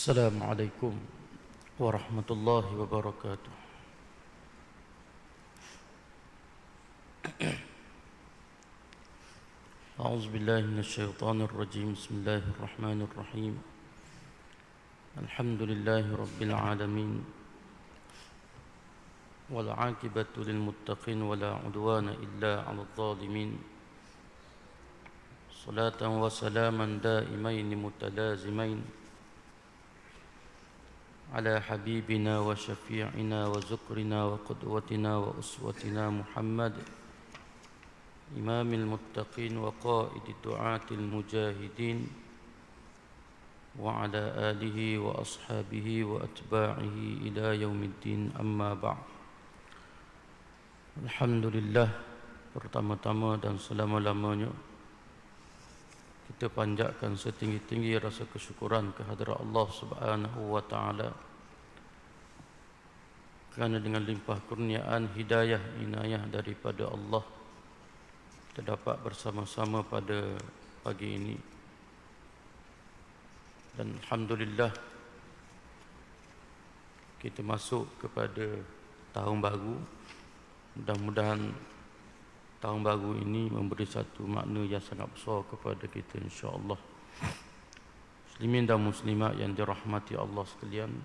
السلام عليكم ورحمة الله وبركاته. أعوذ بالله من الشيطان الرجيم. بسم الله الرحمن الرحيم. الحمد لله رب العالمين، والعاقبة للمتقين ولا عدوان إلا على الظالمين. صلاة وسلاما دائمين متلازمين على حبيبنا وشفيعنا وذكرنا وقدوتنا وأسوتنا محمد، إمام المتقين وقائد الدعاة المجاهدين، وعلى آله وأصحابه وأتباعه إلى يوم الدين. أما بعد. Alhamdulillah, pertama-tama dan selama-lamanya kita panjatkan setinggi-tinggi rasa kesyukuran kehadrat Allah Subhanahu wa taala, kerana dengan limpah kurniaan hidayah inayah daripada Allah kita dapat bersama-sama pada pagi ini. Dan alhamdulillah kita masuk kepada tahun baru. Mudah-mudahan tahun baru ini memberi satu makna yang sangat besar kepada kita, insya-Allah. Muslimin dan muslimat yang dirahmati Allah sekalian,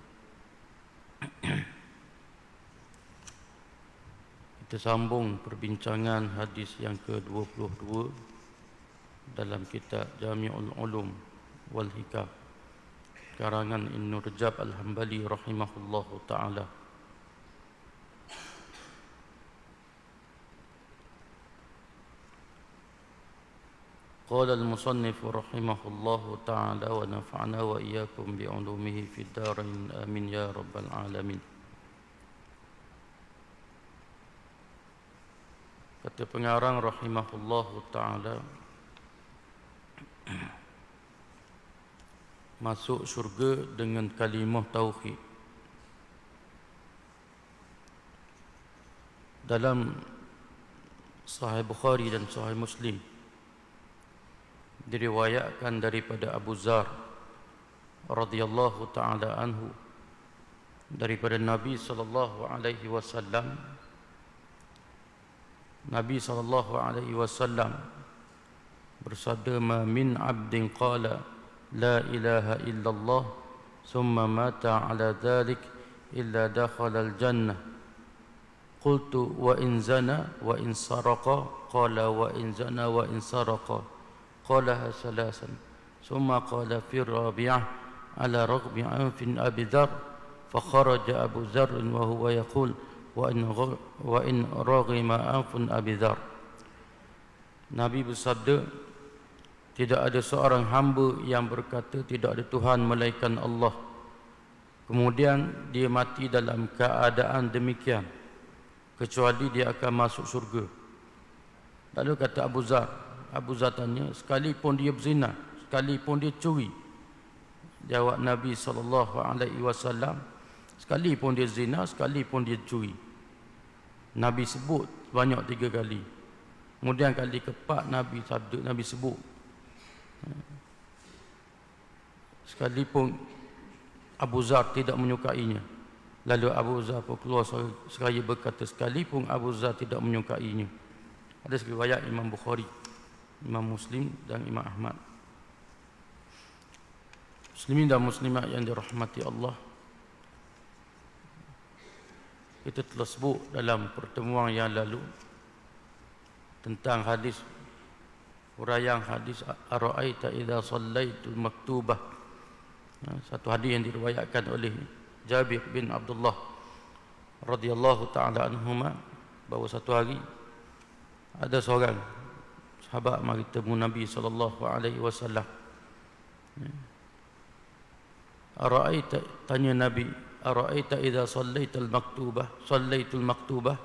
kita sambung perbincangan hadis yang ke-22 dalam kitab Jami'ul Ulum wal Hikam karangan Ibnu Rajab Al-Hambali rahimahullahu taala. قال المصنف رحمه الله تعالى ونفعنا وإياكم بعلومه في الدارين آمين يا رب العالمين. Kata pengarang rahimahullahu ta'ala, masuk syurga dengan kalimah tauhid. Dalam Sahih Bukhari dan Sahih Muslim diriwayatkan daripada Abu Zar radhiyallahu ta'ala anhu, daripada Nabi sallallahu alaihi wasallam. Nabi sallallahu alaihi wasallam bersabda, "Ma min 'abdin qala la ilaha illallah thumma mata 'ala dhalik illa dakhala al-jannah. Qultu wa in zana wa in saraqa?" Qala wa in zana wa in saraqa. قالها ثلاثا ثم قال في الرابعة على رغم أنف أبي ذر فخرج أبو ذر وهو يقول وإن رغم أنف أبي ذر. Nabi bersabda, tidak ada seorang hamba yang berkata tidak ada Tuhan melainkan Allah, kemudian dia mati dalam keadaan demikian, kecuali dia akan masuk syurga. Lalu kata Abu Zar tanya, sekalipun dia berzina, sekalipun dia curi? Jawab Nabi SAW, sekalipun dia zina, sekalipun dia curi. Nabi sebut banyak 3 kali. Kemudian kali keempat Nabi sebut, sekalipun Abu Zar tidak menyukainya. Lalu Abu Zar pun keluar seraya berkata, sekalipun Abu Zar tidak menyukainya. Ada riwayat Imam Bukhari, Imam Muslim dan Imam Ahmad. Muslimin dan muslimat yang dirahmati Allah, kita telah sebut dalam pertemuan yang lalu tentang hadis, huraian hadis ara'aita idza shallaitul maktubah. Satu hadis yang diriwayatkan oleh Jabir bin Abdullah radhiyallahu taala anhuma, bahawa satu hari ada seorang sahabat mari temu Nabi sallallahu alaihi wasallam. Ara'aita, tanya Nabi, ara'aita idza shallaitul maktubah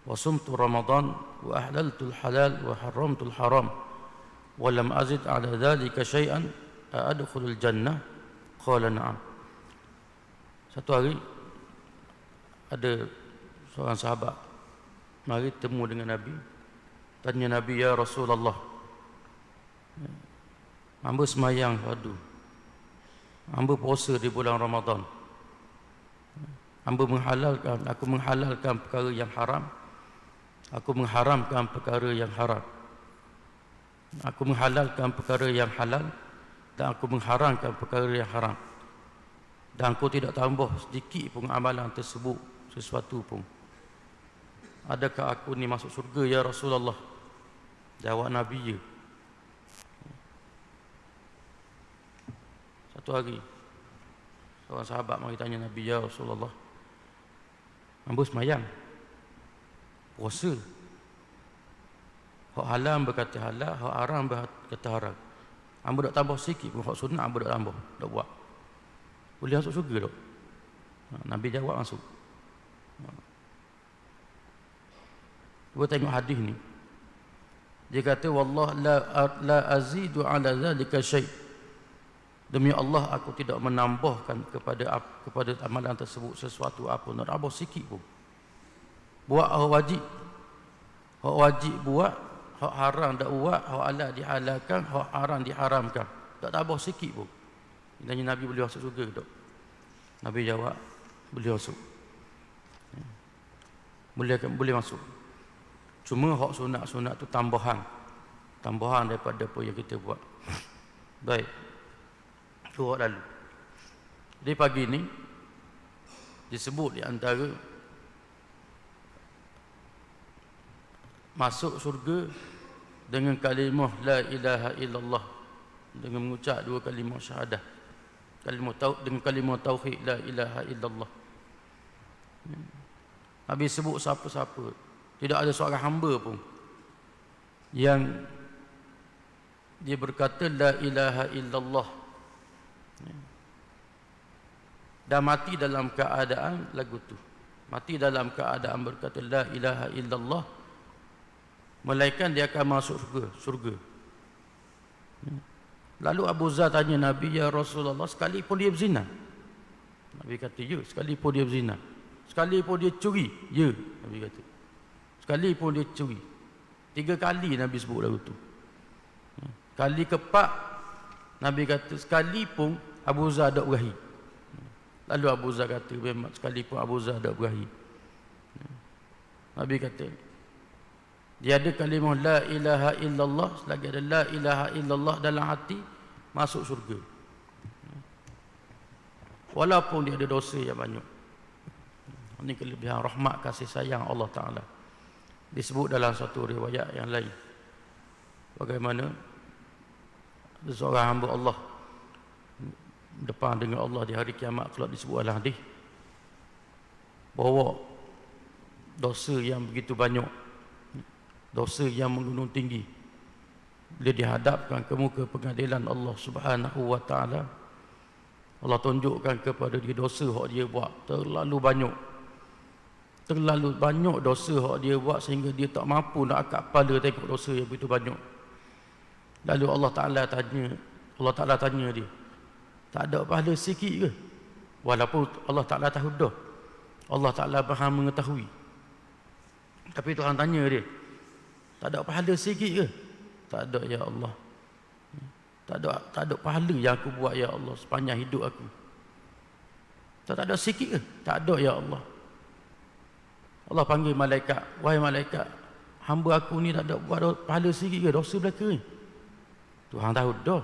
wa sumtu ramadan wa ahlaltul halal wa haramtul haram wa lam azid ala dhalika syai'an adkhulul jannah? Qala na'am. Satu hari ada seorang sahabat mari temu dengan Nabi. Tanya Nabi, ya Rasulullah, hamba semayang fardu, hamba puasa di bulan Ramadan. Hamba aku menghalalkan perkara yang haram. Aku mengharamkan perkara yang haram. Aku menghalalkan perkara yang halal dan aku mengharamkan perkara yang haram. Dan aku tidak tambah sedikit pun amalan tersebut sesuatu pun. Adakah aku ni masuk surga ya Rasulullah? Jawab Nabi, ya. Satu hari seorang sahabat mari tanya Nabi, ya Rasulullah, hamba semayang, puasa, hak halal berkata halal, hak haram berkata haram, hamba tak tambah sikit pun, hak sunat hamba tak tambah, tak buat, boleh masuk surga tak? Nabi jawab masuk. Cuba tengok hadis ni. Dia kata, wallah la azidu ala zalika syai'. Demi Allah aku tidak menambahkan kepada amalan tersebut sesuatu apa, nak tambah sikit pun. Buat hak wajib buat, hak haram tak buat, hak halal dihalalkan, hak haram diharamkan. Tak tambah sikit pun. Tanya Nabi, boleh masuk surga tak? Nabi jawab, boleh masuk. Boleh masuk. Cuma hak sunat-sunat tu tambahan daripada apa yang kita buat. Baik. Surat lalu. Di pagi ni disebut di antara masuk surga dengan kalimah la ilaha illallah, dengan mengucap dua kalimah syahadah. Dengan kalimah tauhid la ilaha illallah. Habis sebut siapa-siapa. Tidak ada seorang hamba pun yang dia berkata la ilaha illallah dan mati dalam keadaan lagu tu, mati dalam keadaan berkata la ilaha illallah, melainkan dia akan masuk surga. Lalu Abu Zar tanya Nabi, ya Rasulullah, sekalipun dia berzina? Nabi kata, ya, sekalipun dia berzina. Sekalipun dia curi? Ya, Nabi kata. Sekalipun dia curi. 3 kali Nabi sebut lagu tu. Kali keempat Nabi kata, sekalipun Abu Zar ada berahi. Lalu Abu Zar kata, memang sekalipun Abu Zar ada berahi. Nabi kata, dia ada kalimah la ilaha illallah, selagi ada la ilaha illallah dalam hati, masuk surga. Walaupun dia ada dosa yang banyak. Ini kelebihan rahmat kasih sayang Allah Ta'ala. Disebut dalam satu riwayat yang lain, bagaimana seorang hamba Allah depan dengan Allah di hari kiamat, kalau disebut dalam hadis bahawa dosa yang begitu banyak, dosa yang menggunung tinggi, bila dihadapkan ke muka pengadilan Allah Subhanahu wa Ta'ala, Allah tunjukkan kepada dia dosa yang dia buat terlalu banyak dosa yang dia buat sehingga dia tak mampu nak angkat kepala tengok dosa yang begitu banyak. Lalu Allah Ta'ala tanya dia, tak ada pahala sikit ke? Walaupun Allah Ta'ala tahu dah, Allah Ta'ala Maha mengetahui, tapi Tuhan tanya dia, tak ada pahala sikit ke? Tak ada ya Allah. Tak ada pahala yang aku buat ya Allah sepanjang hidup aku. Tak ada sikit ke? Tak ada ya Allah. Allah panggil malaikat, wahai malaikat, hamba aku ni tak ada buat pahala sikit ke dosa belaka ni? Tuhan tahu dah.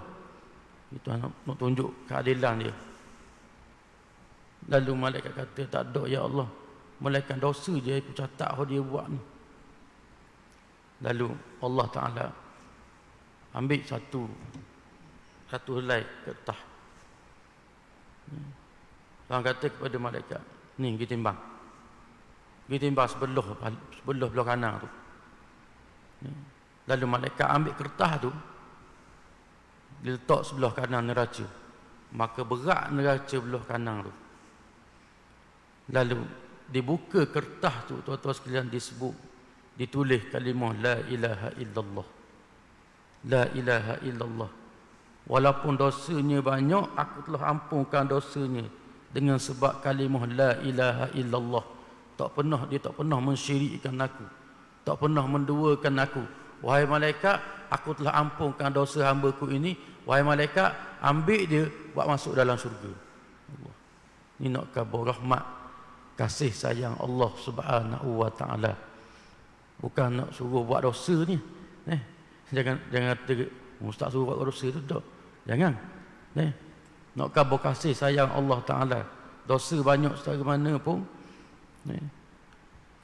Tuhan nak tunjuk keadilan dia. Lalu malaikat kata, tak ada ya Allah, melainkan dosa je aku catat yang dia buat ni. Lalu Allah Ta'ala ambil satu helai kertas. Tuhan kata kepada malaikat, ni pergi timbang. Pergi timbang sebelah belah kanan tu. Lalu malaikat ambil kertas tu, diletak sebelah kanan neraca. Maka berat neraca belah kanan tu. Lalu dibuka kertas tu, tuan-tuan sekalian, ditulis kalimah la ilaha illallah. La ilaha illallah. Walaupun dosanya banyak, aku telah ampunkan dosanya dengan sebab kalimah la ilaha illallah. Dia tak pernah mensyirikkan aku, tak pernah menduakan aku. Wahai malaikat, aku telah ampunkan dosa hamba-Ku ini Wahai malaikat, ambil dia buat masuk dalam syurga. Allah. Ini nak khabar rahmat, kasih sayang Allah Subhanahu wa taala. Bukan nak suruh buat dosa ni. Jangan kata ustaz suruh buat dosa tu tak. Jangan. Nak khabar kasih sayang Allah taala. Dosa banyak setara mana pun.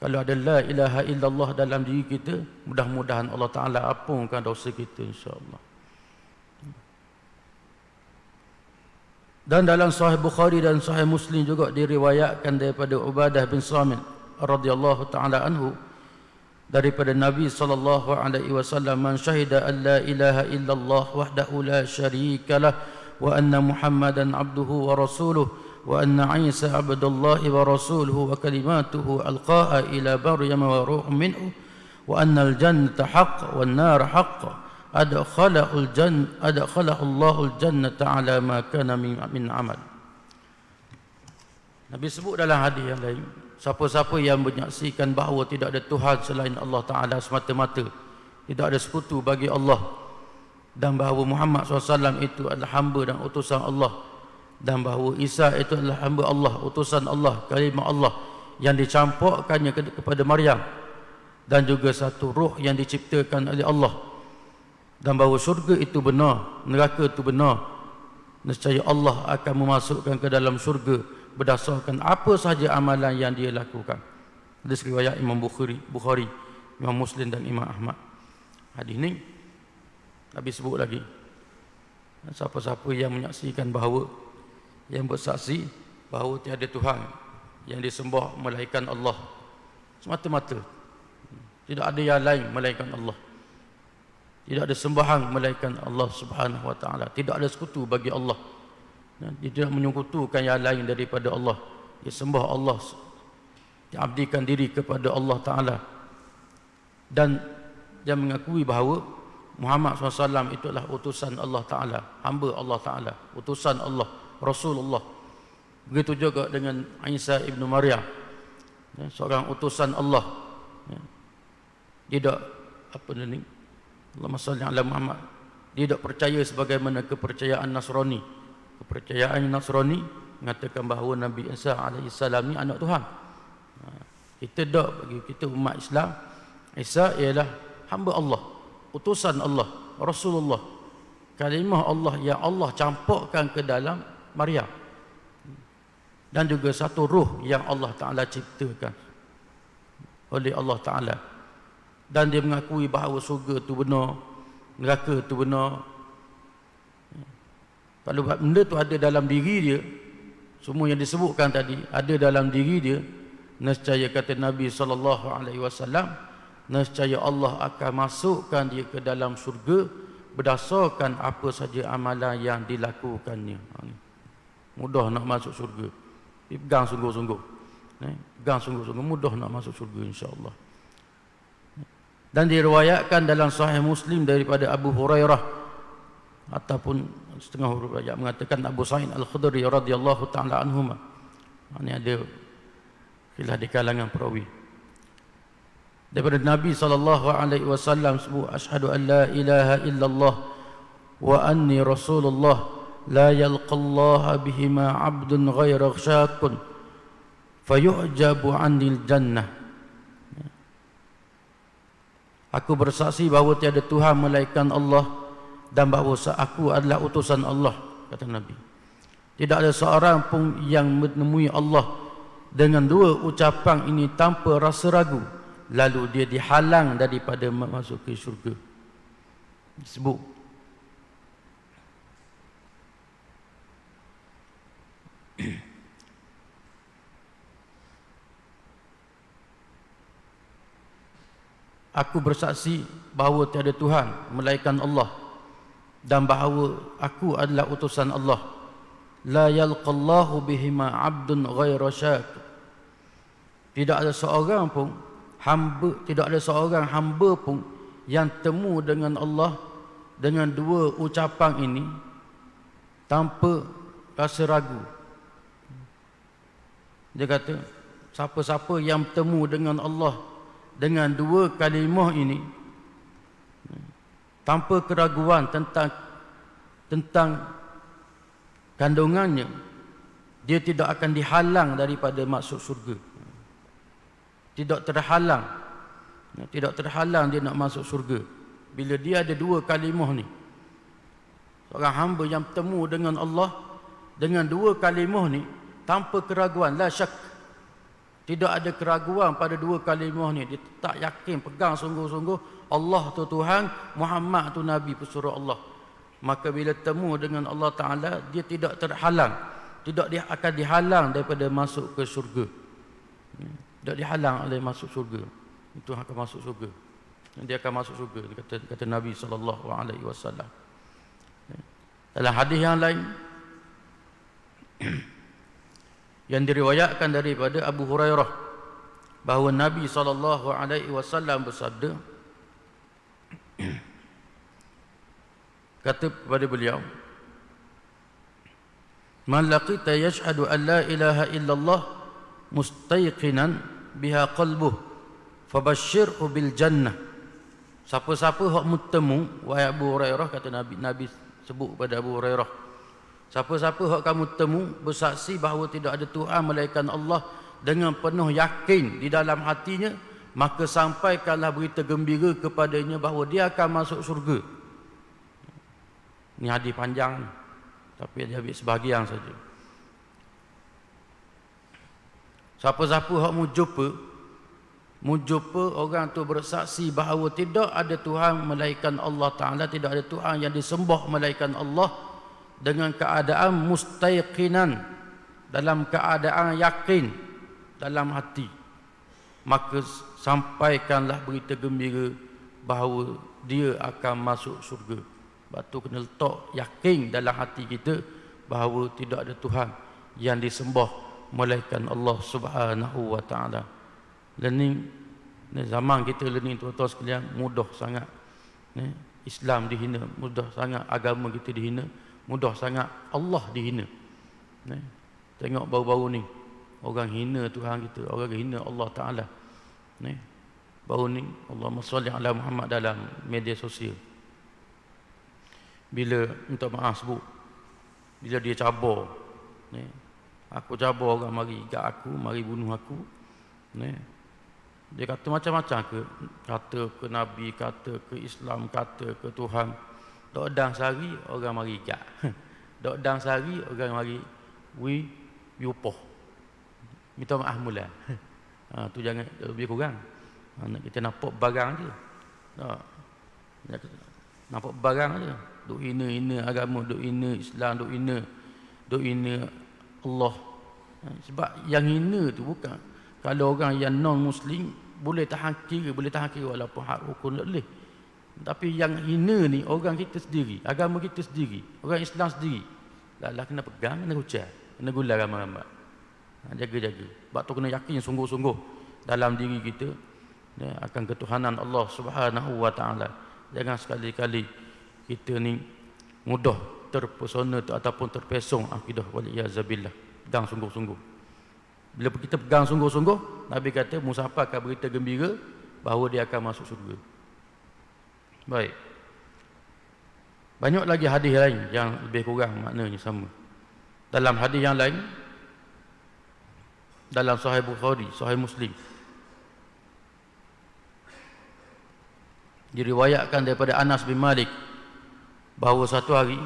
Kalau ada la ilaha illallah dalam diri kita, mudah-mudahan Allah taala ampunkan dosa kita insya-Allah. Dan dalam Sahih Bukhari dan Sahih Muslim juga diriwayatkan daripada Ubadah bin Samit radhiyallahu taala anhu daripada Nabi sallallahu alaihi wasallam, man syahida an la ilaha illallah wahdahu la syarikalah wa anna Muhammadan abduhu wa rasuluhu wa anna Isa abdullahi wa rasuluhu wa kalimatuhu alqaha ila Maryam wa ruhun minhu wa anna al-jannata haqq wan nar haqq adkhalahu Allahul jannata ala ma kana min amal. Nabi sebut dalam hadis yang lain, siapa-siapa yang menyaksikan bahawa tidak ada Tuhan selain Allah Ta'ala semata-mata, tidak ada sekutu bagi Allah, dan bahawa Muhammad SAW itu adalah hamba dan utusan Allah, dan bahawa Isa itu adalah hamba Allah, utusan Allah, kalimah Allah yang dicampurkannya kepada Maryam, dan juga satu ruh yang diciptakan oleh Allah, dan bahawa syurga itu benar, neraka itu benar, nescaya Allah akan memasukkan ke dalam syurga berdasarkan apa sahaja amalan yang dia lakukan. Hadis riwayat Imam Bukhari, Imam Muslim dan Imam Ahmad. Hadis ini Nabi sebut lagi, siapa-siapa yang menyaksikan bahawa, yang bersaksi bahawa tiada Tuhan yang disembah melainkan Allah semata-mata, tidak ada yang lain melainkan Allah, tidak ada sembahan melainkan Allah Subhanahu wa taala, tidak ada sekutu bagi Allah, dia tidak menyekutukan yang lain daripada Allah, dia sembah Allah, dia abdikan diri kepada Allah Taala, dan dia mengakui bahawa Muhammad SAW itu adalah utusan Allah Taala, hamba Allah Taala, utusan Allah, Rasulullah. Begitu juga dengan Isa ibnu Maryam, seorang utusan Allah. Dia tak Allahumma salli ala Muhammad, dia tak percaya sebagaimana kepercayaan Nasrani. Kepercayaan Nasrani mengatakan bahawa Nabi Isa AS ni anak Tuhan. Kita tak, bagi kita umat Islam, Isa ialah hamba Allah, utusan Allah, Rasulullah, kalimah Allah yang Allah campurkan ke dalam Maryam, dan juga satu ruh yang Allah Ta'ala ciptakan oleh Allah Ta'ala. Dan dia mengakui bahawa surga itu benar, neraka itu benar. Kalau benda itu ada dalam diri dia, semua yang disebutkan tadi ada dalam diri dia, nescaya kata Nabi SAW, nescaya Allah akan masukkan dia ke dalam surga berdasarkan apa saja amalan yang dilakukannya. Mudah nak masuk surga. Pegang sungguh-sungguh. Pegang sungguh-sungguh, mudah nak masuk surga insya-Allah. Dan diriwayatkan dalam Sahih Muslim daripada Abu Hurairah, ataupun setengah riwayat mengatakan Abu Sa'id Al-Khudri radhiyallahu taala anhuma. Ini ada khilaf di kalangan perawi. Daripada Nabi SAW sebut, asyhadu an la ilaha illallah wa anni rasulullah la yalqallaha bihima abdun ghaira syakun fayu'jabu 'anil jannah. Aku bersaksi bahawa tiada Tuhan melainkan Allah, dan bahawa aku adalah utusan Allah, kata Nabi. Tidak ada seorang pun yang menemui Allah dengan dua ucapan ini tanpa rasa ragu, lalu dia dihalang daripada masuk ke syurga. Disebut aku bersaksi bahawa tiada Tuhan melainkan Allah, dan bahawa aku adalah utusan Allah. La yalqallahu bihima abdun ghaira syak. Tidak ada seorang pun hamba, tidak ada seorang hamba pun yang temu dengan Allah dengan dua ucapan ini tanpa rasa ragu. Dia kata, siapa-siapa yang bertemu dengan Allah dengan dua kalimah ini tanpa keraguan tentang tentang kandungannya, dia tidak akan dihalang daripada masuk surga. Tidak terhalang. Tidak terhalang dia nak masuk surga. Bila dia ada dua kalimah ni. Seorang hamba yang bertemu dengan Allah dengan dua kalimah ni tanpa keraguan, la syak. Tidak ada keraguan pada dua kalimah ni. Dia tak yakin, pegang sungguh-sungguh Allah tu Tuhan, Muhammad tu Nabi pesuruh Allah. Maka bila temu dengan Allah Ta'ala, dia tidak terhalang. Tidak dia akan dihalang daripada masuk ke surga. Tidak dihalang oleh masuk surga. Itu akan masuk surga. Dia akan masuk surga, kata Nabi SAW. Dalam hadis yang lain yang diriwayatkan daripada Abu Hurairah bahawa Nabi SAW bersabda, kata kepada beliau, man laqita yashhadu an la ilaha illallah mustayqinan biha qalbuh fabashshirhu bil jannah. Siapa-siapa hak bertemu, wahai Abu Hurairah, kata Nabi sebut kepada Abu Hurairah, siapa-siapa hak kamu temu bersaksi bahawa tidak ada Tuhan melainkan Allah dengan penuh yakin di dalam hatinya, maka sampaikanlah berita gembira kepadanya bahawa dia akan masuk surga. Ini hadis panjang ni, tapi dia ambil sebahagian saja. Siapa-siapa hak mujumpa orang tu bersaksi bahawa tidak ada Tuhan melainkan Allah Ta'ala, tidak ada Tuhan yang disembah melainkan Allah, dengan keadaan mustayqinan, dalam keadaan yakin dalam hati, maka sampaikanlah berita gembira bahawa dia akan masuk surga. Batu kena letak yakin dalam hati kita bahawa tidak ada Tuhan yang disembah melainkan Allah Subhanahu wa Ta'ala. Learning zaman kita, learning tuan-tuan sekalian, mudah sangat Islam dihina, mudah sangat agama kita dihina, mudah sangat Allah dihina. Tengok baru-baru ni orang hina Tuhan kita, orang hina Allah Ta'ala. Baru ni Allahumma salli ala Muhammad dalam media sosial, bila minta maaf sebut, bila dia cabar, aku cabar orang mari ikat aku, mari bunuh aku, dia kata macam-macam kata ke Nabi, kata ke Islam, kata ke Tuhan. Dok dang sehari orang mari ikat. Dok dang sehari orang mari yupoh. Minta maaf mula. Tu jangan lebih kurang. Kita nampak barang je. Nampak barang je. Duk hina agama, duk hina Islam, duk hina Allah. Sebab yang hina tu bukan, kalau orang yang non-Muslim boleh tahan kira walaupun hak hukum tak boleh. Tapi yang hina ni orang kita sendiri, agama kita sendiri, orang Islam sendiri. Lah kena pegang, kena ucap, kena gula ramai-ramai. Jaga-jaga. Sebab tu kena yakin sungguh-sungguh dalam diri kita akan ketuhanan Allah Subhanahu wa Ta'ala. Jangan sekali-kali kita ni mudah terpesona ataupun terpesong akidah waliyazabillah. Pegang sungguh-sungguh. Bila kita pegang sungguh-sungguh, Nabi kata musafir akan berita gembira bahawa dia akan masuk surga. Baik. Banyak lagi hadis lain yang lebih kurang maknanya sama. Dalam hadis yang lain, dalam Sahih Bukhari, Sahih Muslim, diriwayatkan daripada Anas bin Malik bahawa satu hari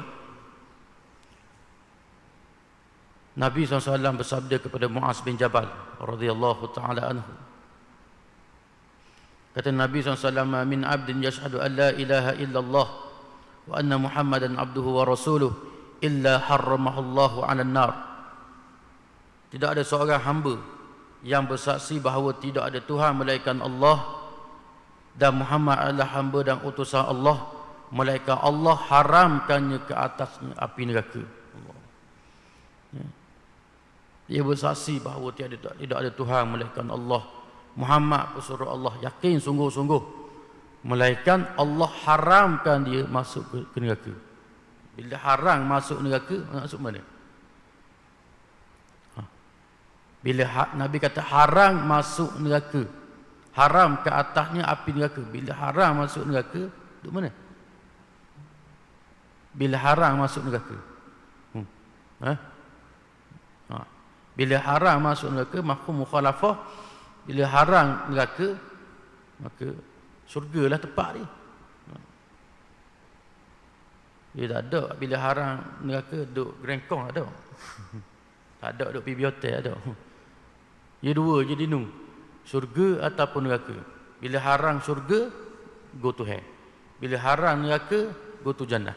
Nabi SAW bersabda kepada Muaz bin Jabal radhiyallahu ta'ala anhu. Kata Nabi SAW, min abdin yashhadu an la ilaha illallah wa anna Muhammadan abduhu wa rasuluh illa harramahullahu 'alan nar. Tidak ada seorang hamba yang bersaksi bahawa tidak ada Tuhan melainkan Allah dan Muhammad adalah hamba dan utusan Allah, melainkan Allah haramkannya ke atasnya api neraka. Dia bersaksi bahawa tidak ada Tuhan melainkan Allah, Muhammad pesuruh Allah, yakin sungguh-sungguh, melainkan Allah haramkan dia masuk ke neraka. Bila haram masuk neraka, masuk mana? Bila Nabi kata haram masuk neraka, haram ke atasnya api neraka. Bila haram masuk neraka, duduk mana? bila haram masuk neraka. Ha? Ha. Bila haram masuk neraka, mafhum mukhalafah. Bila haram neraka, maka syurgalah tempat dia. Dia tak ada bila haram neraka duduk gerengkong ada. Tak ada duduk pergi hotel ada. Dia dua je dinung. Syurga ataupun neraka. Bila haram syurga, go to hell. Bila haram neraka, go to jannah.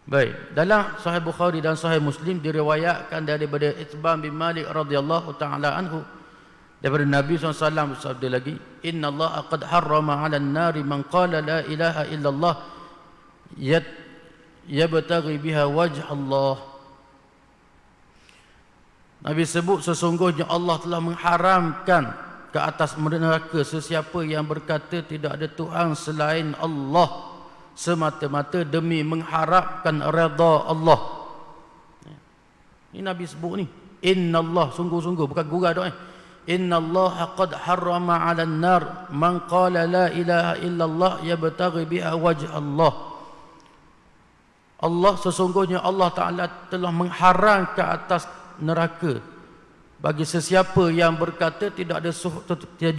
Baik, dalam Sahih Bukhari dan Sahih Muslim diriwayatkan daripada Itbam bin Malik radhiyallahu taala anhu daripada Nabi SAW bersabda lagi, Inna Allah qad harrama 'alan nari man qala la ilaha illallah yabtaghi biha wajh Allah. Nabi sebut sesungguhnya Allah telah mengharamkan ke atas neraka sesiapa yang berkata tidak ada Tuhan selain Allah semata-mata demi mengharapkan redha Allah. Ini Nabi sebut ni. Inna Allah, sungguh-sungguh, bukan gurau doa. Inna Allah qad harrama 'alan nar man qala la ilaha illallah yabtaghi biha wajh Allah. Allah sesungguhnya Allah Ta'ala telah mengharam ke atas neraka bagi sesiapa yang berkata tidak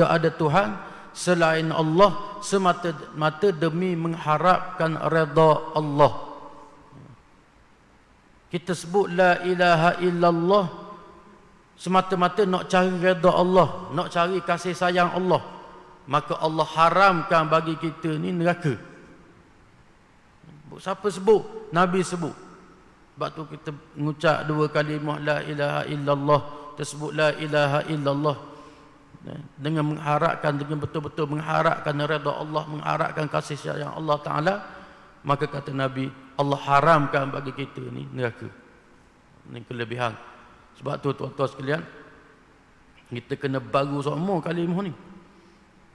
ada Tuhan selain Allah semata-mata demi mengharapkan redha Allah. Kita sebut la ilaha illallah semata-mata nak cari redha Allah, nak cari kasih sayang Allah, maka Allah haramkan bagi kita ni neraka. Siapa sebut? Nabi sebut. Sebab tu kita mengucap dua kalimah la ilaha illallah, tersebut la ilaha illallah dengan mengharapkan, dengan betul-betul mengharapkan redha Allah, mengharapkan kasih sayang Allah Ta'ala, maka kata Nabi, Allah haramkan bagi kita ni neraka. Ini kelebihan. Sebab tu tuan-tuan sekalian, kita kena baru semua kalimah ni.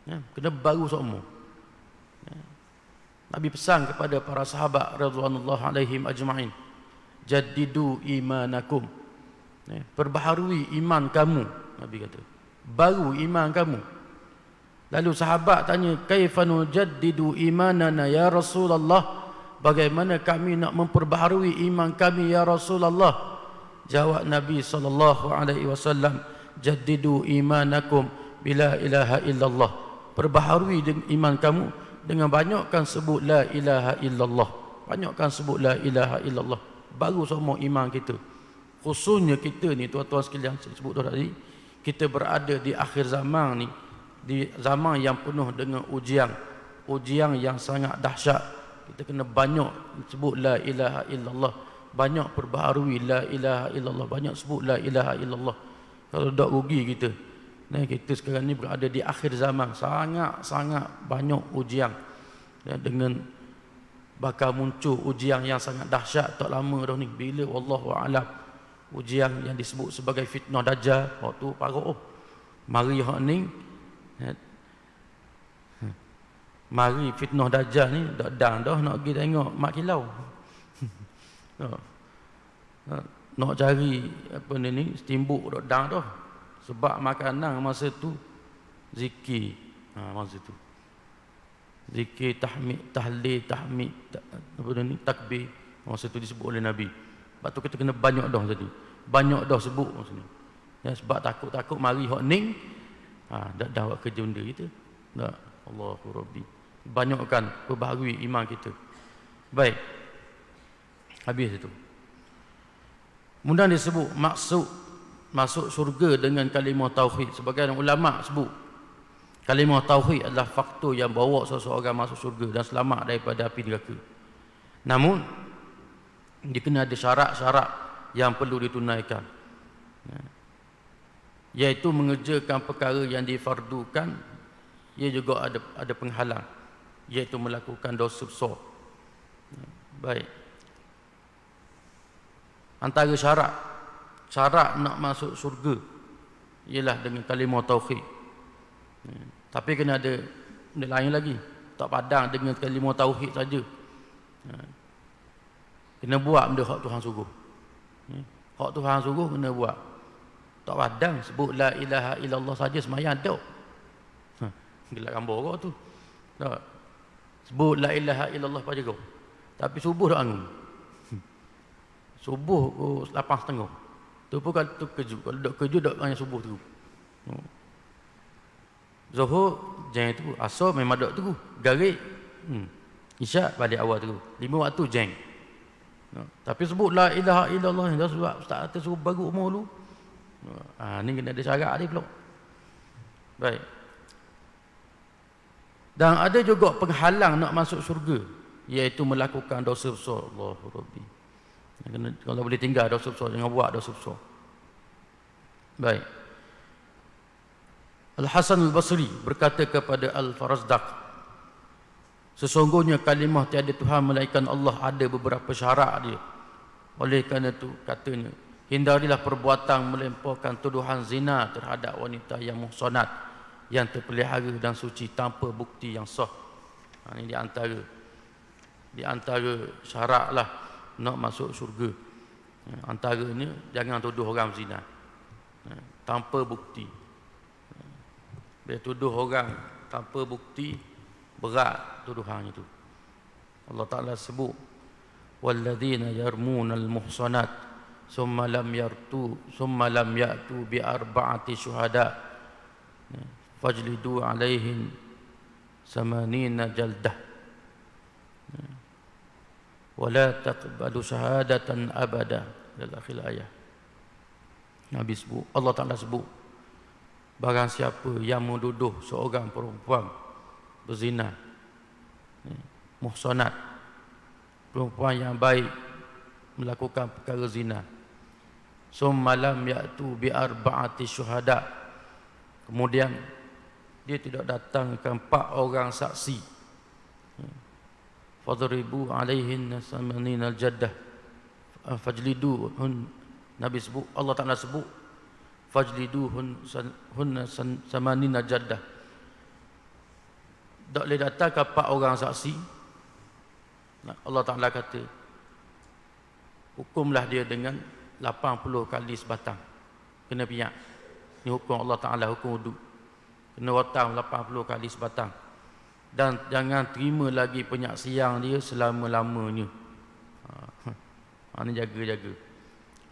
Ya, kena baru semua. Ya. Nabi pesan kepada para sahabat radhiyallahu alaihim ajma'in, jaddidu imanakum. Ya, perbaharui iman kamu, Nabi kata. Baru iman kamu. Lalu sahabat tanya, kaifa nujaddidu imanana ya Rasulullah? Bagaimana kami nak memperbaharui iman kami ya Rasulullah? Jawab Nabi SAW, jaddidu imanakum bila ilaha illallah. Perbaharui iman kamu dengan banyakkan sebut la ilaha illallah. Banyakkan sebut la ilaha illallah. Baru semua iman kita. Khususnya kita ni tuan-tuan sekalian, saya sebut tadi, kita berada di akhir zaman ni, di zaman yang penuh dengan ujian yang sangat dahsyat. Kita kena banyak sebut la ilaha illallah, banyak perbaharui la ilaha illallah, banyak sebut la ilaha illallah. Kalau tak rugi kita. Nah, kita sekarang ni berada di akhir zaman, sangat banyak ujian. Ya, dengan bakal muncul ujian yang sangat dahsyat tak lama dah ni. Bila wallahu a'lam, ujian yang disebut sebagai fitnah dajjal, waktu parah. Mari hak ni, mari fitnah dajjal ni dah nak pergi tengok mak kilau. Nak cari apa ni setimbuk dah dah. Sebab makanan masa tu zikir. Masa tu zikir, tahmid, tahlil, tahmid, apa ni, takbir. Masa tu disebut oleh Nabi. Sebab tu kita kena banyak dah tadi. Banyak dah sebut masa ni. Ya, sebab takut mari hak ning, dah buat kerja benda kita. Tak, Allahu Rabbi. Banyakkan perbaharui iman kita. Baik. Habis itu. Kemudian disebut masuk syurga dengan kalimah tauhid. Sebagian ulama sebut kalimah tauhid adalah faktor yang bawa seseorang masuk syurga dan selamat daripada api neraka. Namun dia kena ada syarat-syarat yang perlu ditunaikan, iaitu mengerjakan perkara yang difardukan. Ia juga ada penghalang, iaitu melakukan dosa besar. Baik. Antara syarat nak masuk syurga ialah dengan kalimah tauhid. Tapi kena ada benda lain lagi. Tak padang dengan kalimah tauhid saja. Kena buat benda hak Tuhan suruh. Hak Tuhan suruh kena buat. Tak padang sebut la ilaha illallah saja sembahyang tak. Gelak gambar kau tu. Tak. Sebut la ilaha illallah pada kau. Tapi subuh dah bangun. Subuh 8.30. Tu pun kalau tu kerja. Kalau dok kerja dok hanya subuh tu. Zuhur jeng tu, asar memang dok tu. Garik. Isyak balik awal tu. 5 waktu jeng. Tapi sebut la ilaha illallah dah sebab ustaz kata suruh baru umur dulu. Ni kena ada syarat dia pula. Baik. Dan ada juga penghalang nak masuk syurga, iaitu melakukan dosa besar. Allahu Rabbi. Kalau boleh tinggal dosa besar, jangan buat dosa besar. Baik. Al-Hasan Al-Basri berkata kepada Al-Farazdaq, sesungguhnya kalimah tiada Tuhan melainkan Allah ada beberapa syarat dia. Oleh kerana itu katanya, hindarilah perbuatan melemparkan tuduhan zina terhadap wanita yang muhsanat, yang terpelihara dan suci tanpa bukti yang sah. Ini di antara syarat lah nak masuk syurga. Antaranya jangan tuduh orang zina tanpa bukti. Bila tuduh orang tanpa bukti, berat tuduhan itu. Allah Ta'ala sebut, walladzina yarmunal muhsanat summa lam ya'tu bi arba'ati syuhada fajlidu alaihim samanina jaldah wala taqbalu syahadatan abada. Dalam akhir ayat Nabi sebut, Allah Ta'ala sebut, barang siapa yang menuduh seorang perempuan berzina, muhsanat, perempuan yang baik melakukan perkara zina, summa lam ya'tu bi arba'ati syuhada, kemudian dia tidak datangkan 4 orang saksi, fadribu alaihin samanina aljadah fajliduhun. Nabi sebut, Allah Ta'ala sebut, fajliduhun samanina jaddah. Tak boleh datangkan 4 orang saksi. Allah Ta'ala kata, hukumlah dia dengan 80 kali sebatang. Kena piak. Ini hukum Allah Ta'ala, hukum wuduk. Kena rotam 80 kali sebatang. Dan jangan terima lagi penyaksian dia selama-lamanya. Ini jaga-jaga.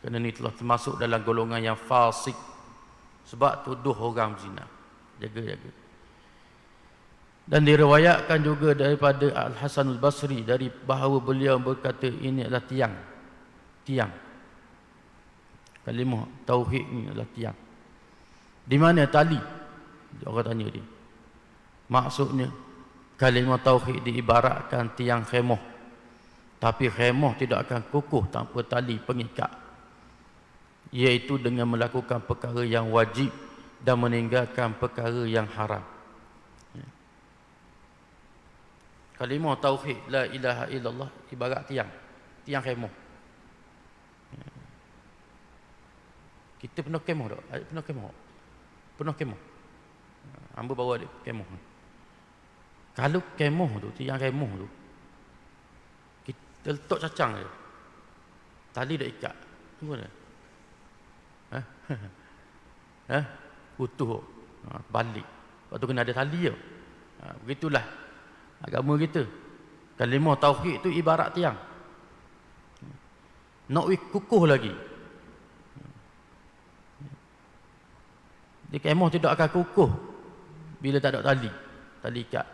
Kerana ini telah termasuk dalam golongan yang fasik. Sebab tuduh orang zina. Jaga-jaga. Dan diriwayatkan juga daripada Al-Hasan Al-Basri, dari bahawa beliau berkata, ini adalah tiang. Kalimah tauhid ini adalah tiang. Di mana tali? Orang tanya dia. Maksudnya, kalimah tauhid diibaratkan tiang khemah. Tapi khemah tidak akan kukuh tanpa tali pengikat, iaitu dengan melakukan perkara yang wajib dan meninggalkan perkara yang haram. Kalimah tauhid la ilaha illallah ibarat tiang khemah. Kita pernah kemah tak? Pernah kemah. Hamba bawa dia kemah. Kalau kemah tu, tiang kemah tu, kita letak cacang je, tali dah ikat, tunggu dah. Utuh, balik. Lepas tu kena ada tali je. Begitulah agama kita. Kalimah tauhid tu ibarat tiang. Nak kukuh lagi. Di kemah tidak akan kukuh bila tak ada tali ikat.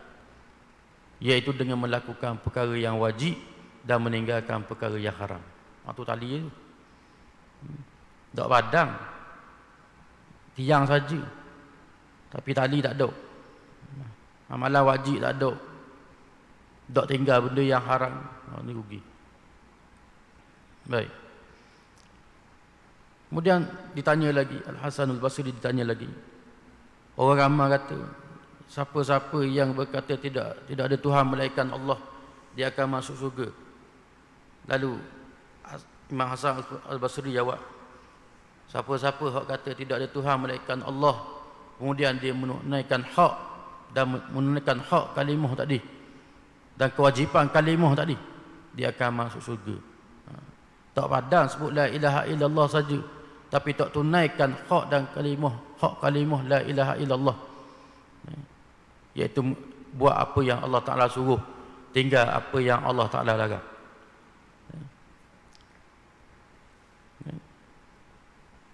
Iaitu dengan melakukan perkara yang wajib dan meninggalkan perkara yang haram. Itu tali tu. Tak padang, tiang saja, tapi tali tak ada. Amalan wajib tak ada. Tak tinggal benda yang haram. Ini rugi. Baik. Kemudian ditanya lagi, Al-Hasan Al-Basri ditanya lagi. Orang ramai kata, siapa-siapa yang berkata tidak ada Tuhan melainkan Allah, dia akan masuk syurga. Lalu Imam Hasan Al-Basri jawab, siapa-siapa yang kata tidak ada Tuhan melainkan Allah, kemudian dia menunaikan hak dan menunaikan hak kalimah tadi dan kewajipan kalimah tadi, dia akan masuk syurga. Tak padang sebut la ilaha illallah saja, tapi tak tunaikan hak dan hak kalimah la ilaha illallah, iaitu buat apa yang Allah Ta'ala suruh, tinggal apa yang Allah Ta'ala larang.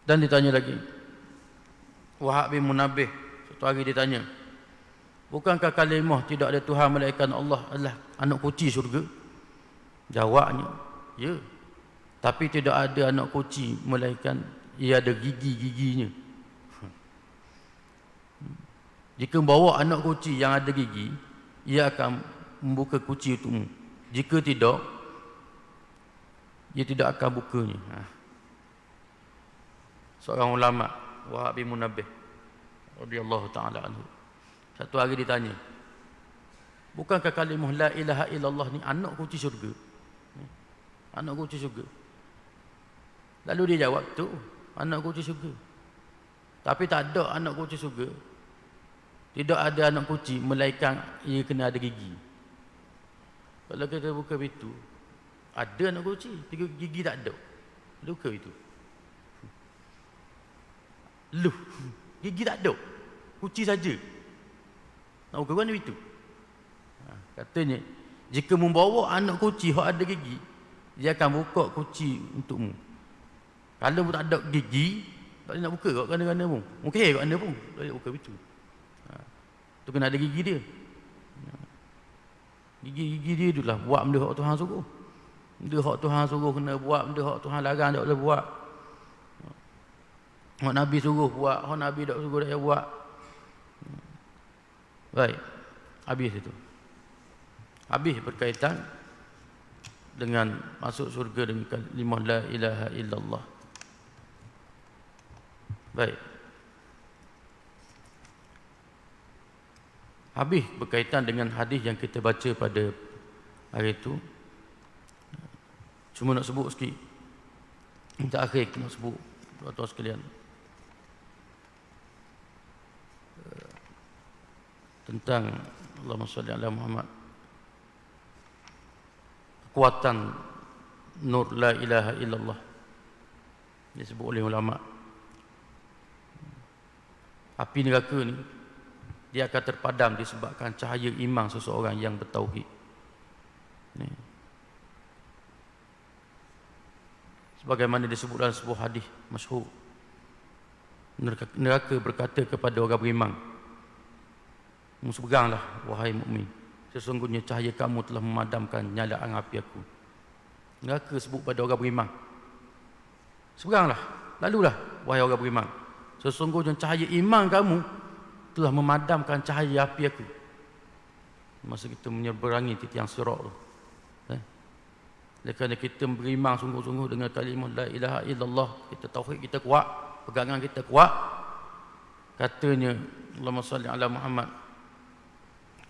Dan ditanya lagi, Wahab bin Munabbih satu hari ditanya, bukankah kalimah tidak ada Tuhan melainkan Allah adalah anak kunci syurga? Jawabnya, ya. Tapi tidak ada anak kunci melainkan ia ada gigi-giginya. Jika bawa anak kunci yang ada gigi, ia akan membuka kunci untukmu. Jika tidak, ia tidak akan bukanya. Seorang ulama, Wahab bin Munabbih radhiyallahu taala anhu, satu hari ditanya, bukankah kalimah la ilaha illallah ni anak kunci syurga? Anak kunci syurga. Lalu dia jawab, tu anak kunci syurga. Tapi tak ada anak kunci syurga. Tidak ada anak kunci melainkan ia kena ada gigi. Kalau kita buka pintu, ada anak kunci, tiga gigi tak ada. Luka itu. Luh, gigi tak ada. Kunci saja. Nak buka mana pintu? Katanya, jika membawa anak kunci yang ada gigi, dia akan buka kunci untukmu. Kalau tak ada gigi, tak nak buka kat mana-mana pun. Mungkin kat mana pun, tak nak buka pintu. Tu kena ada gigi dia. Gigi-gigi dia itulah buat benda hak Tuhan suruh. Benda hak Tuhan suruh kena buat, benda hak Tuhan larang tak boleh buat. Hak Nabi suruh buat, hak Nabi tak suruh tak payah buat. Baik, habis itu. Habis berkaitan dengan masuk surga dengan kalimah la ilaha illallah. Baik. Habis berkaitan dengan hadis yang kita baca pada hari itu. Cuma nak sebut sikit. Minta akhir nak sebut tuan-tuan sekalian. Tentang Allahumma salli ala Muhammad. Kekuatan nur la ilaha illallah disebut oleh ulama. Api neraka ni dia akan terpadam disebabkan cahaya iman seseorang yang bertauhid. Ni. Sebagaimana disebut dalam sebuah hadis masyhur, neraka berkata kepada orang beriman, "Berperanglah wahai mukmin, sesungguhnya cahaya kamu telah memadamkan nyalaan api aku." Neraka sebut pada orang beriman, "Seberanglah, lalulah wahai orang beriman, sesungguhnya cahaya iman kamu telah memadamkan cahaya api aku." Masa kita menyeberangi tiang sirat tu, kerana kita beriman sungguh-sungguh dengan kalimah la ilaha illallah, kita tauhid kita kuat, pegangan kita kuat. Katanya Allahumma salli ala Muhammad,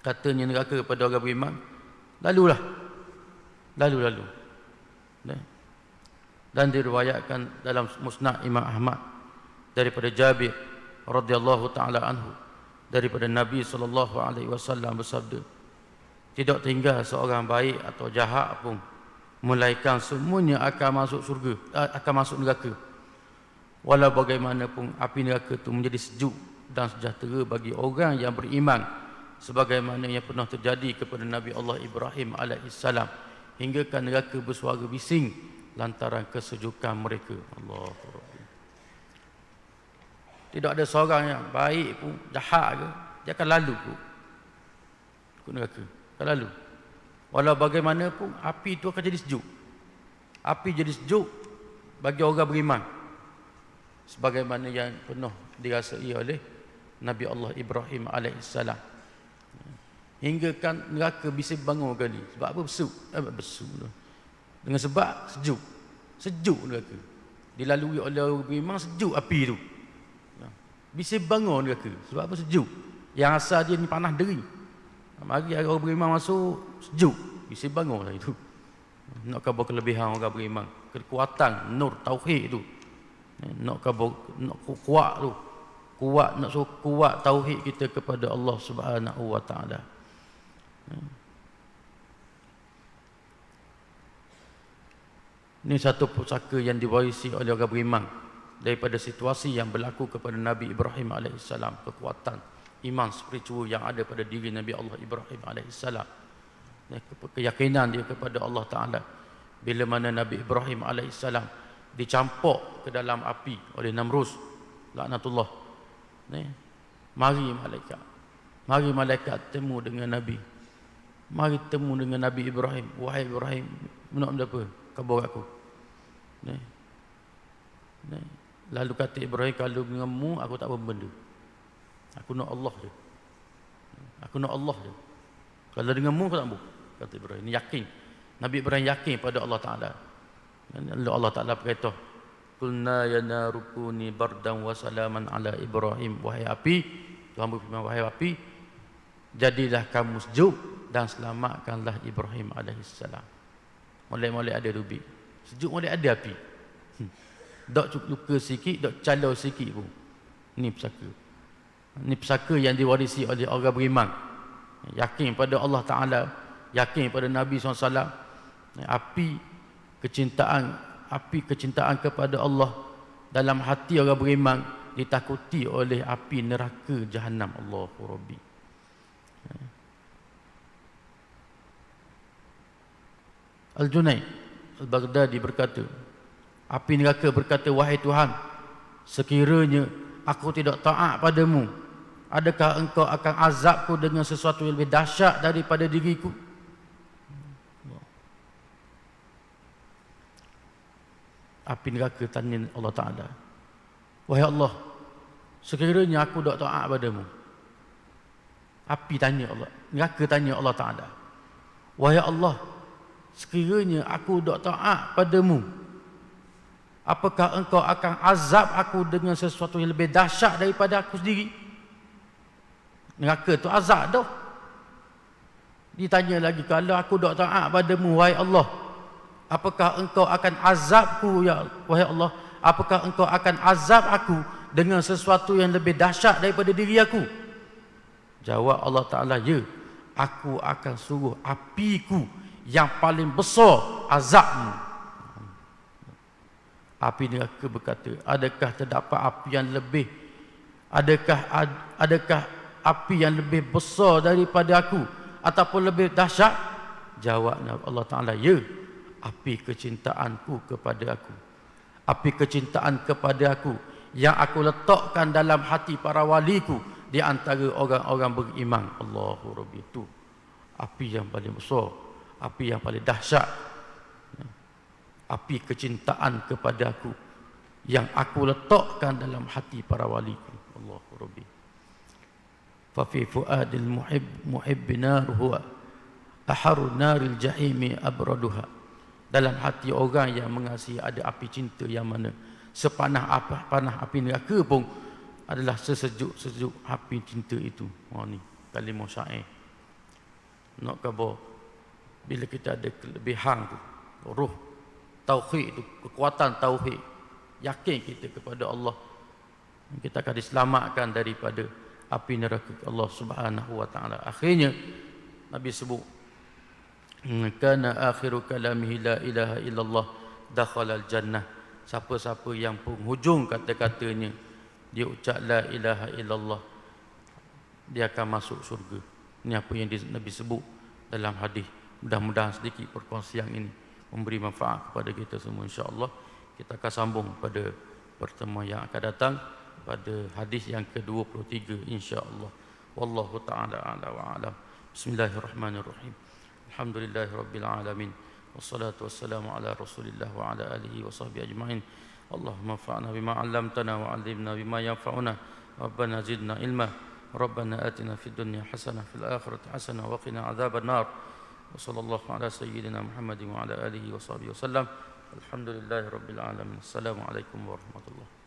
katanya neraka kepada orang beriman, lalulah, lalu. Dan diriwayatkan dalam Musnad Imam Ahmad daripada Jabir radhiyallahu taala anhu, daripada Nabi SAW bersabda, tidak tinggal seorang baik atau jahat pun, melainkan semuanya akan masuk surga, akan masuk neraka. Walau bagaimanapun api neraka itu menjadi sejuk dan sejahtera bagi orang yang beriman, sebagaimana yang pernah terjadi kepada Nabi Allah Ibrahim alaihissalam, hinggakan neraka bersuara bising lantaran kesejukan mereka. Allahu Akbar. Tidak ada seorang yang baik pun, jahat ke, dia akan lalu ke neraka, akan lalu. Walau bagaimanapun api itu akan jadi sejuk. Api jadi sejuk bagi orang beriman, sebagaimana yang pernah dirasai oleh Nabi Allah Ibrahim alaihissalam. Hingga kan neraka bisa bangun kali. Sebab apa? Bersu. Dengan sebab sejuk. Sejuk neraka. Dilalui oleh orang beriman, sejuk api itu. Bisa bangun neraka. Sebab apa? Sejuk. Yang asal dia ni panas deri. Mari orang beriman masuk, sejuk. Bisa bangun lah itu. Nak khabar kelebihan orang beriman. Kekuatan nur tauhid itu. Nak khabar, nak kuat tu. Kuat, nak suruh kuat tauhid kita kepada Allah Subhanahu wa taala. Ini satu pusaka yang diwarisi oleh orang beriman daripada situasi yang berlaku kepada Nabi Ibrahim alaihissalam. Kekuatan iman spiritual yang ada pada diri Nabi Allah Ibrahim alaihissalam, keyakinan dia kepada Allah Ta'ala. Bila mana Nabi Ibrahim alaihissalam dicampur ke dalam api oleh Namrus laknatullah. Mari malaikat temu dengan Nabi. Mari temu dengan Nabi Ibrahim. Wahai Ibrahim, nak apa? Khabar aku. Lalu kata Ibrahim, kalau denganmu aku tak apa benda. Aku nak Allah je. Kalau denganmu aku tak apa. Kata Ibrahim. Ini yakin. Nabi Ibrahim yakin pada Allah Ta'ala. Lalu Allah Ta'ala berkata, Qulna ya narukuni bardan wa salaman ala Ibrahim. Wahai api, Tuhan berfirman, wahai api, jadilah kamu sejuk dan selamatkanlah Ibrahim alaihissalam. Mulai ada rubi. Sejuk mulai ada api. Dok luka sikit, dok calau sikit pun. Ni pesaka. Ni pesaka yang diwarisi oleh orang beriman. Yakin pada Allah Ta'ala, yakin pada Nabi SAW. Api kecintaan kepada Allah dalam hati orang beriman ditakuti oleh api neraka Jahannam. Allahu Rabbi. Al-Junaid Al-Baghdadi berkata, api neraka berkata, wahai Tuhan, sekiranya aku tidak taat padamu, adakah engkau akan azabku dengan sesuatu yang lebih dahsyat daripada diriku? Api neraka tanya Allah Ta'ala, wahai Allah, sekiranya aku tidak taat padamu. Api tanya Allah, neraka tanya Allah Ta'ala, wahai Allah, sekiranya aku tidak taat padamu, apakah engkau akan azab aku dengan sesuatu yang lebih dahsyat daripada aku sendiri? Neraka tu azab dah. Ditanya lagi, kalau aku tak taat padamu, wahai Allah, apakah engkau akan azabku, ya wahai Allah, apakah engkau akan azab aku dengan sesuatu yang lebih dahsyat daripada diri aku? Jawab Allah Ta'ala, ya, aku akan suruh apiku yang paling besar azabmu. Api neraka berkata, adakah terdapat api yang lebih, adakah api yang lebih besar daripada aku ataupun lebih dahsyat? Jawabnya Allah Ta'ala, ya, api kecintaanku kepada aku, api kecintaan kepada aku yang aku letakkan dalam hati para waliku di antara orang-orang beriman. Allahu Rabbi. Itu api yang paling besar, api yang paling dahsyat, api kecintaan kepada aku yang aku letakkan dalam hati para waliku. Allahu Rabbi. Fa fi fuadil muhibb nar huwa aharu naril jahimi abraduha. Dalam hati orang yang mengasihi ada api cinta yang mana panah api neraka pun adalah sesejuk api cinta itu. Ni kalimah syair. Nak khabar bila kita ada kelebihan tu, roh tauhid tu, kekuatan tauhid, yakin kita kepada Allah, kita akan diselamatkan daripada api neraka Allah Subhanahu wa Ta'ala. Akhirnya Nabi sebut, kana akhiru kalamihi la ilaha illallah dakhala al-jannah. Siapa-siapa yang penghujung kata-katanya dia ucap la ilaha illallah, dia akan masuk syurga. Ini apa yang Nabi sebut dalam hadis. Mudah-mudahan sedikit perkongsian ini memberi manfaat kepada kita semua, insya-Allah. Kita akan sambung pada pertemuan yang akan datang pada hadis yang ke-23, insya-Allah. Wallahu ta'ala a'la wa a'lam. Bismillahirrahmanirrahim. Alhamdulillahirabbil alamin. Wassalatu wassalamu ala Rasulillah wa ala alihi wa sahbihi ajma'in. Allahumma fa'na bima 'allamtana wa 'allimna bima yanfa'una. Rabbana zidna ilma. Rabbana atina fid dunya hasanah fil akhirati hasanah wa qina adzaban nar. Wa sallallahu ala sayyidina Muhammadin wa ala alihi wa sahbihi wasallam. Alhamdulillahirabbil alamin. Assalamualaikum warahmatullahi